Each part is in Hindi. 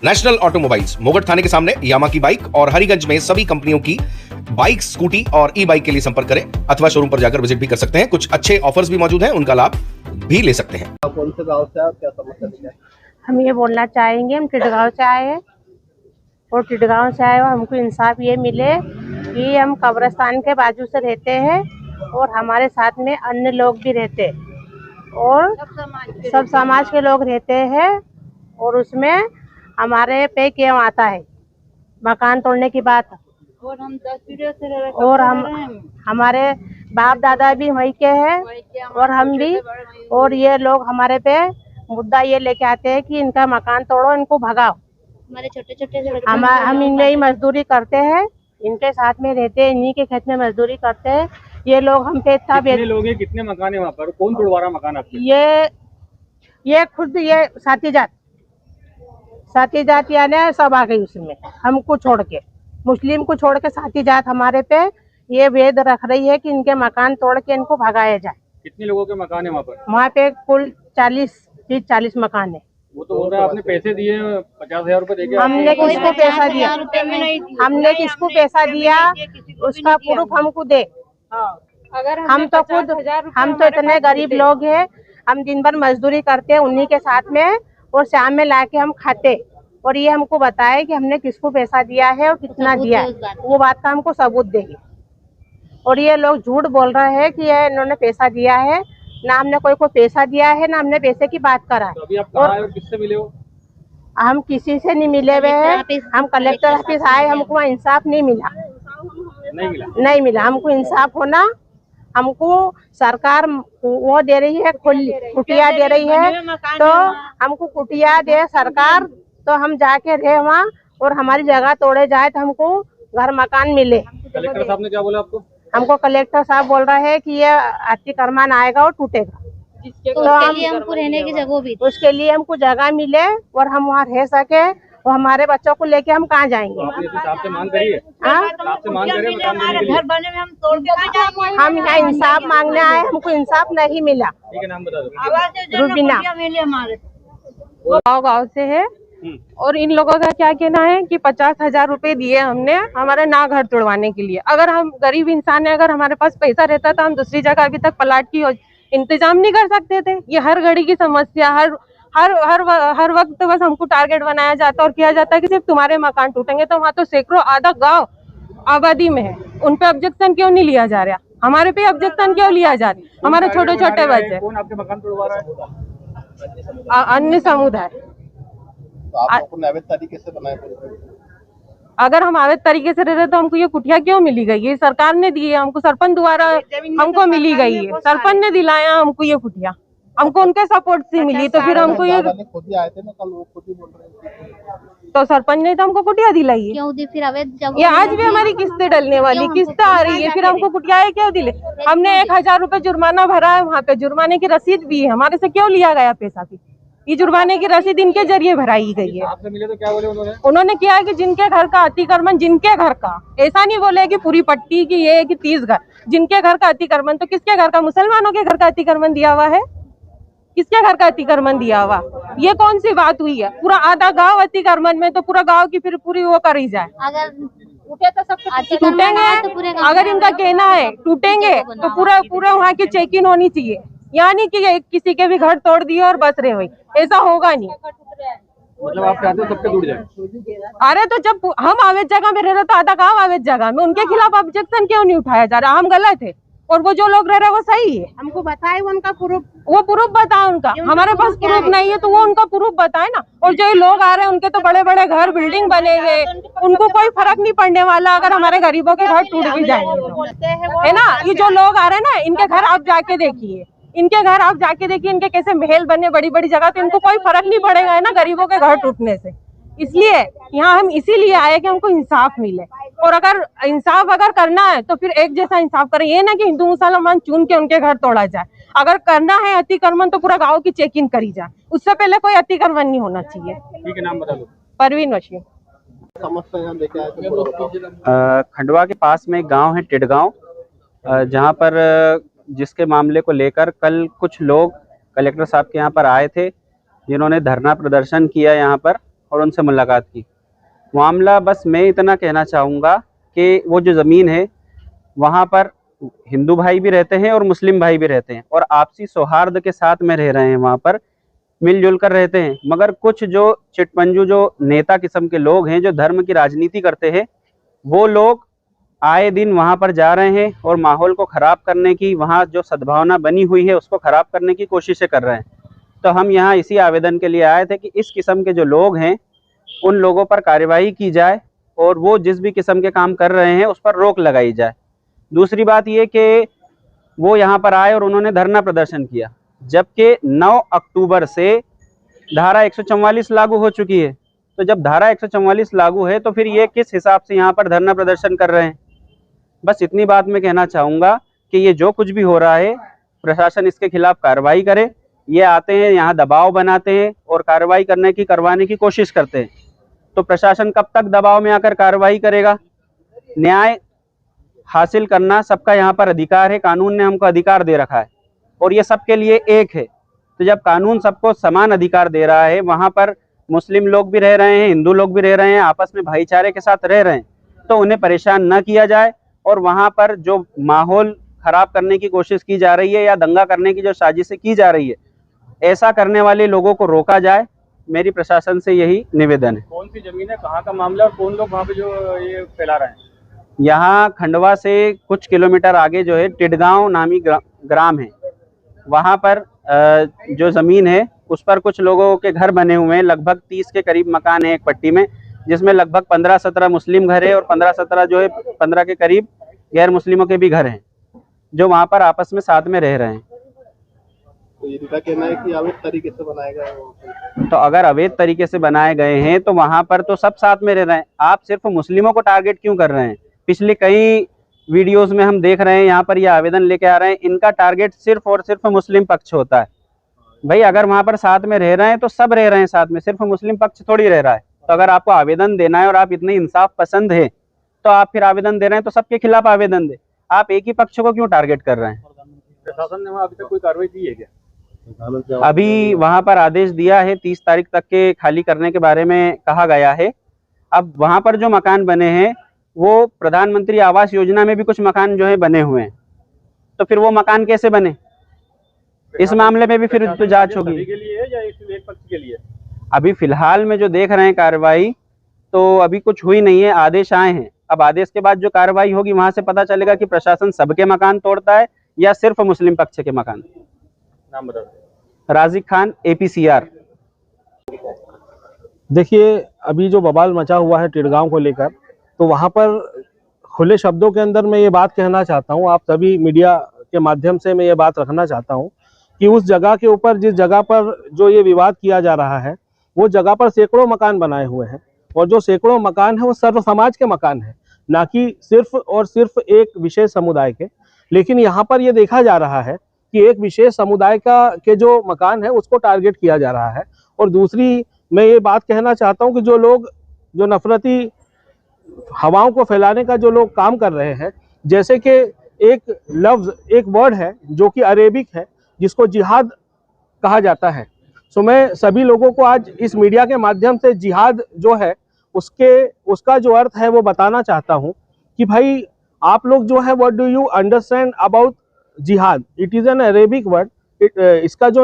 नेशनल ऑटोमोबाइल्स मोगट थाने के सामने यामा की बाइक और हरिगंज में सभी कंपनियों की बाइक, स्कूटी और ई बाइक के लिए संपर्क करें अथवा शोरूम पर जाकर विजिट भी कर सकते हैं। कुछ अच्छे ऑफर्स भी मौजूद हैं, उनका लाभ भी ले सकते हैं। कौन से गांव से आप, क्या समस्या है? हम ये बोलना चाहेंगे, हम टिटगांव से आए हैं और टिटगांव से आए और हमको इंसाफ ये मिले कि हम कब्रिस्तान के बाजू से रहते हैं और हमारे साथ में अन्य लोग भी रहते हैं और सब समाज के लोग रहते हैं और उसमें हमारे पे क्यों आता है मकान तोड़ने की बात। और हम 10 पीढ़ियों से और हमारे बाप दादा भी वहीं के हैं और हम भी, और ये लोग हमारे पे मुद्दा ये लेके आते हैं कि इनका मकान तोड़ो, इनको भगाओ। हमारे छोटे छोटे हम इनमें ही मजदूरी करते हैं, इनके साथ में रहते हैं, इन्हीं के खेत में मजदूरी करते हैं। ये लोग हम पे इतना कितने लोग हैं, कितने मकान है वहाँ पर? कौन तोड़वा रहा मकान आपके? ये खुद ये साथी जात यानी सब आ गई उसमें, हमको छोड़ के, मुस्लिम को छोड़ के साथी जात हमारे पे ये वेद रख रही है कि इनके मकान तोड़ के इनको भगाया जाए। कितने लोगों के मकान है वहाँ पर? वहाँ पे कुल 40 मकान है। वो तो बोल रहा है आपने पैसे दिए 50,000 रुपए देके। हमने किसको पैसा दिया? हमने किसको पैसा दिया उसका प्रूफ हमको दे। अगर हम तो इतने गरीब लोग हैं, हम दिन भर मजदूरी करते हैं उन्हीं के साथ में और शाम में लाके हम खाते, और ये हमको बताए कि हमने किसको पैसा दिया है और कितना दिया है, वो बात का हमको सबूत देगी। और ये लोग झूठ बोल रहे हैं कि ये इन्होंने पैसा दिया है, ना हमने कोई को पैसा दिया है, ना हमने पैसे की बात करा है। तो अभी आप कहाँ आए और किससे मिले हो? हम किसी से नहीं मिले हुए हैं, हम कलेक्टर ऑफिस आए, हमको वहाँ इंसाफ नहीं मिला। नहीं मिला हमको इंसाफ होना। हमको सरकार वो दे रही है, कुटिया दे रही है, तो हमको कुटिया दे सरकार, तो हम जाके रहे वहाँ और हमारी जगह तोड़े जाए तो हमको घर मकान मिले। कलेक्टर साहब ने क्या बोला आपको? हमको कलेक्टर साहब बोल रहे हैं कि ये अतिक्रमण आएगा और टूटेगा, तो उसके लिए हमको रहने की जगह भी, उसके लिए हमको जगह मिले और हम वहाँ रह सके। और हमारे बच्चों को लेके हम कहाँ जाएंगे? आपसे मांग करिए, आपसे मांग करिए मकान देने के लिए। घर बने में हम तोड़ के हम यहाँ इंसाफ मांगने आए, हमको इंसाफ नहीं मिला। ठीक है, नाम बता दो। रुबीना गाँव से है और इन लोगों का क्या कहना है कि 50,000 रुपए दिए हमने हमारा ना घर तोड़वाने के लिए। अगर हम गरीब इंसान है, अगर हमारे पास पैसा रहता तो हम दूसरी जगह अभी तक प्लाट की इंतजाम नहीं कर सकते थे। ये हर घड़ी की समस्या, हर वक्त बस हमको टारगेट बनाया जाता और किया जाता है कि सिर्फ तुम्हारे मकान टूटेंगे। तो वहाँ तो सैकड़ों आधा गांव आबादी में है, उन पे ऑब्जेक्शन क्यों नहीं लिया जा रहा? हमारे पे ऑब्जेक्शन क्यों लिया जा रहा? हमारे छोटे छोटे बच्चे, कौन आपके मकान तोड़वा रहा है? अन्य समुदाय। तो आप अपने अवैध तरीके से बनाए? अगर हम अवैध तरीके से रह रहे तो हमको ये कुटिया क्यों मिली गई? ये सरकार ने दी है हमको, सरपंच द्वारा हमको मिली गई है, सरपंच ने दिलाया हमको ये कुटिया, हमको उनके सपोर्ट से मिली। तो फिर हमको ये खुद ही आए थे ना कल, वो खुद ही बोल रहे थे। तो सरपंच ने तो हमको कुटिया दिलाई है। क्यों दी फिर अवैध जगह? ये आज भी हमारी किस्तें डलने वाली, किस्तें आ रही है, फिर हमको कुटिया क्यों दिले? हमने 1,000 रुपए जुर्माना भरा है, वहाँ पे जुर्माने की रसीद भी है, हमारे से क्यों लिया गया पैसा? भी ये जुर्माने की रसीद इनके जरिए भराई गई है। आपसे मिले तो क्या बोले उन्होंने? उन्होंने किया है कि जिनके घर का अतिक्रमण, जिनके घर का, ऐसा नहीं बोले कि पूरी पट्टी की ये कि 30 घर, जिनके घर का अतिक्रमण। तो किसके घर का? मुसलमानों के घर का अतिक्रमण दिया हुआ है? किसके घर का अतिक्रमण दिया हुआ? ये कौन सी बात हुई है? पूरा आधा गांव अतिक्रमण में, तो पूरा गांव की फिर पूरी वो करी जाए। अगर टूटे तो सब टूटेंगे। अगर इनका कहना है टूटेंगे तो पूरा वहाँ की चेकिंग होनी चाहिए, यानी कि किसी के भी घर तोड़ दिए और बस रहे हुए, ऐसा होगा नहीं। मतलब आप चाहते हो सबके टूट जाए? अरे तो जब हम अवैध जगह में रह रहे तो आधा गांव अवैध जगह में, उनके खिलाफ ऑब्जेक्शन क्यों नहीं उठाया जा रहा? हम गलत है और वो जो लोग रह रहे हैं वो सही है। हमको बताए उनका प्रूफ, वो प्रूफ बताए उनका, हमारे पास प्रूफ नहीं है तो वो उनका प्रूफ बताए ना। और जो लोग आ रहे हैं उनके तो बड़े बड़े घर, बिल्डिंग बने हुए, उनको कोई फर्क नहीं पड़ने वाला अगर हमारे गरीबों के घर टूट भी जाएंगे, है ना। ये जो लोग आ रहे हैं ना, इनके घर आप जाके देखिए, इनके कैसे महल बने, बड़ी बड़ी जगह, तो इनको कोई फर्क नहीं पड़ेगा, है ना, गरीबों के घर टूटने से। इसलिए यहाँ हम इसीलिए आए कि हमको इंसाफ मिले, और अगर इंसाफ करना है तो फिर एक जैसा इंसाफ करें, ये ना कि हिंदू मुसलमान चुन के उनके घर तोड़ा जाए। अगर करना है अतिक्रमण तो पूरा गांव की चेकिंग करी जाए, उससे पहले कोई अतिक्रमण नहीं होना चाहिए। ठीक है, नाम बता दो। परवीन वशीम। समस्या यहाँ लेके आए थे? खंडवा के पास में एक गांव है टिटगांव, जहां पर जिसके मामले को लेकर कल कुछ लोग कलेक्टर साहब के यहाँ पर आए थे, जिन्होंने धरना प्रदर्शन किया यहाँ पर, और उनसे मुलाकात की। मामला बस मैं इतना कहना चाहूँगा कि वो जो ज़मीन है वहाँ पर हिंदू भाई भी रहते हैं और मुस्लिम भाई भी रहते हैं और आपसी सौहार्द के साथ में रह रहे हैं, वहाँ पर मिलजुल कर रहते हैं। मगर कुछ जो चिटपंजू जो नेता किस्म के लोग हैं जो धर्म की राजनीति करते हैं, वो लोग आए दिन वहाँ पर जा रहे हैं और माहौल को ख़राब करने की, वहाँ जो सद्भावना बनी हुई है उसको ख़राब करने की कोशिशें कर रहे हैं। तो हम यहाँ इसी आवेदन के लिए आए थे कि इस किस्म के जो लोग हैं उन लोगों पर कार्यवाही की जाए और वो जिस भी किस्म के काम कर रहे हैं उस पर रोक लगाई जाए। दूसरी बात ये कि वो यहाँ पर आए और उन्होंने धरना प्रदर्शन किया, जबकि 9 अक्टूबर से धारा 144 लागू हो चुकी है। तो जब धारा 144 लागू है तो फिर ये किस हिसाब से यहाँ पर धरना प्रदर्शन कर रहे हैं। बस इतनी बात मैं कहना चाहूँगा कि ये जो कुछ भी हो रहा है प्रशासन इसके खिलाफ कार्रवाई करे। ये आते हैं यहाँ दबाव बनाते हैं और कार्रवाई करवाने की कोशिश करते हैं। तो प्रशासन कब तक दबाव में आकर कार्रवाई करेगा। न्याय हासिल करना सबका यहाँ पर अधिकार है, कानून ने हमको अधिकार दे रखा है और ये सबके लिए एक है। तो जब कानून सबको समान अधिकार दे रहा है, वहाँ पर मुस्लिम लोग भी रह रहे हैं, हिंदू लोग भी रह रहे हैं, आपस में भाईचारे के साथ रह रहे हैं, तो उन्हें परेशान न किया जाए और वहाँ पर जो माहौल खराब करने की कोशिश की जा रही है या दंगा करने की जो साजिशें की जा रही है, ऐसा करने वाले लोगों को रोका जाए। मेरी प्रशासन से यही निवेदन है। कौन सी जमीन है, कहाँ का मामला और कौन लोग वहाँ पे जो ये फैला रहे हैं? यहाँ खंडवा से कुछ किलोमीटर आगे जो है टिडगांव नामी ग्राम है, वहाँ पर जो ज़मीन है उस पर कुछ लोगों के घर बने हुए हैं। लगभग 30 के करीब मकान है एक पट्टी में, जिसमें लगभग 15-17 मुस्लिम घर है और 15-17 जो है 15 के करीब गैर मुस्लिमों के भी घर हैं, जो वहाँ पर आपस में साथ में रह रहे हैं। तो ये इनका कहना है कि अवैध तरीके से बनाए गए हैं। तो अगर अवैध तरीके से बनाए गए हैं तो वहाँ पर तो सब साथ में रह रहे हैं। आप सिर्फ मुस्लिमों को टारगेट क्यों कर रहे हैं? पिछले कई वीडियोस में हम देख रहे हैं यहाँ पर ये आवेदन लेके आ रहे हैं, इनका टारगेट सिर्फ और सिर्फ मुस्लिम पक्ष होता है। भाई अगर वहाँ पर साथ में रह रहे हैं तो सब रह रहे हैं साथ में, सिर्फ मुस्लिम पक्ष थोड़ी रह रहा है। तो अगर आपको आवेदन देना है और आप इतने इंसाफ पसंद है तो आप फिर आवेदन दे रहे हैं तो सबके खिलाफ आवेदन दे। आप एक ही पक्ष को क्यों टारगेट कर रहे हैं? प्रशासन ने वहाँ अभी तक कोई कार्रवाई की है क्या? अभी वहाँ पर आदेश दिया है 30 तारीख तक के खाली करने के बारे में कहा गया है। अब वहाँ पर जो मकान बने हैं वो प्रधानमंत्री आवास योजना में भी कुछ मकान जो है बने हुए हैं, तो फिर वो मकान कैसे बने? इस मामले में भी फिर तो जांच होगी। सभी के लिए है या एक पक्ष के लिए? अभी फिलहाल में जो देख रहे हैं कार्रवाई तो अभी कुछ हुई नहीं है, आदेश आए हैं। अब आदेश के बाद जो कार्रवाई होगी वहां से पता चलेगा कि प्रशासन सबके मकान तोड़ता है या सिर्फ मुस्लिम पक्ष के मकान। नाम बता। राजिक खान, APCR। देखिए अभी जो बवाल मचा हुआ है टिडगांव को लेकर, तो वहाँ पर खुले शब्दों के अंदर मैं ये बात कहना चाहता हूँ, आप सभी मीडिया के माध्यम से मैं ये बात रखना चाहता हूँ कि उस जगह के ऊपर, जिस जगह पर जो ये विवाद किया जा रहा है, वो जगह पर सैकड़ों मकान बनाए हुए हैं और जो सैकड़ों मकान है वो सर्व समाज के मकान है, ना कि सिर्फ और सिर्फ एक विशेष समुदाय के। लेकिन यहाँ पर ये देखा जा रहा है कि एक विशेष समुदाय के जो मकान है उसको टारगेट किया जा रहा है। और दूसरी मैं ये बात कहना चाहता हूँ कि जो लोग जो नफरती हवाओं को फैलाने का जो लोग काम कर रहे हैं, जैसे कि एक लफ्ज़, एक वर्ड है जो कि अरेबिक है जिसको जिहाद कहा जाता है। सो मैं सभी लोगों को आज इस मीडिया के माध्यम से जिहाद जो है उसका जो अर्थ है वो बताना चाहता हूँ कि भाई आप लोग जो है what do you understand about जिहाद? It is an Arabic word. इसका जो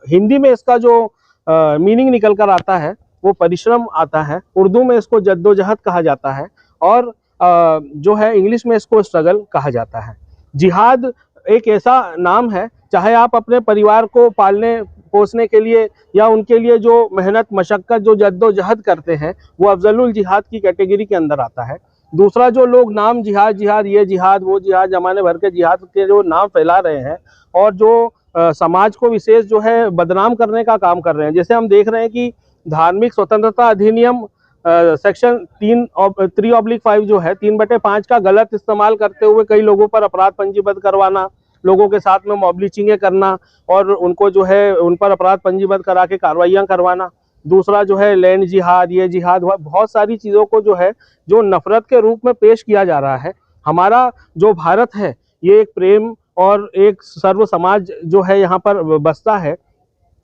हिंदी में इसका जो मीनिंग निकल कर आता है वो परिश्रम आता है, उर्दू में इसको जद्दोजहद कहा जाता है और जो है इंग्लिश में इसको स्ट्रगल कहा जाता है। जिहाद एक ऐसा नाम है, चाहे आप अपने परिवार को पालने पोसने के लिए या उनके लिए जो मेहनत मशक्क़त जो जद्दोजहद करते हैं वो अफजलुल जिहाद की कैटेगरी के अंदर आता है। दूसरा जो लोग नाम जिहाद ये जिहाद वो जिहाद जमाने भर के जिहाद के जो नाम फैला रहे हैं और जो समाज को विशेष जो है बदनाम करने का काम कर रहे हैं, जैसे हम देख रहे हैं कि धार्मिक स्वतंत्रता अधिनियम सेक्शन 3/5 जो है 3/5 का गलत इस्तेमाल करते हुए कई लोगों पर अपराध पंजीबद्ध करवाना, लोगों के साथ में मॉब लिंचिंगें करना और उनको जो है उन पर अपराध पंजीबद्ध करा के कार्रवाइयाँ करवाना। दूसरा जो है लैंड जिहाद, ये जिहाद, बहुत सारी चीज़ों को जो है जो नफरत के रूप में पेश किया जा रहा है। हमारा जो भारत है ये एक प्रेम और एक सर्व समाज जो है यहाँ पर बसता है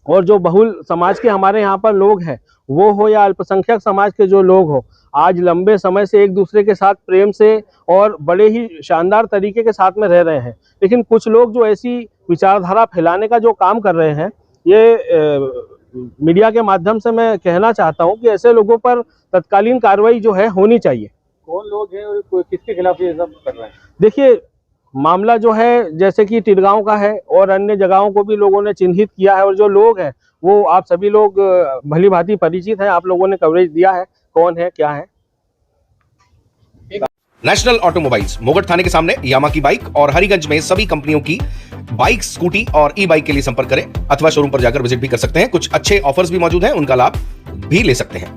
और जो बहुल समाज के हमारे यहाँ पर लोग हैं, वो हो या अल्पसंख्यक समाज के जो लोग हो, आज लंबे समय से एक दूसरे के साथ प्रेम से और बड़े ही शानदार तरीके के साथ में रह रहे हैं। लेकिन कुछ लोग जो ऐसी विचारधारा फैलाने का जो काम कर रहे हैं, ये मीडिया के माध्यम से मैं कहना चाहता हूं कि ऐसे लोगों पर तत्कालीन कार्रवाई जो है होनी चाहिए। कौन लोग हैं और किसके खिलाफ ये सब कर रहे हैं? देखिए, मामला जो है जैसे कि टिडगांव का है और अन्य जगहों को भी लोगों ने चिन्हित किया है, और जो लोग हैं वो आप सभी लोग भली भांति परिचित हैं, आप लोगों ने कवरेज दिया है कौन है क्या है। नेशनल ऑटोमोबाइल्स मोगट थाने के सामने यामा की बाइक और हरिगंज में सभी कंपनियों की बाइक, स्कूटी और ई बाइक के लिए संपर्क करें अथवा शोरूम पर जाकर विजिट भी कर सकते हैं। कुछ अच्छे ऑफर्स भी मौजूद हैं, उनका लाभ भी ले सकते हैं।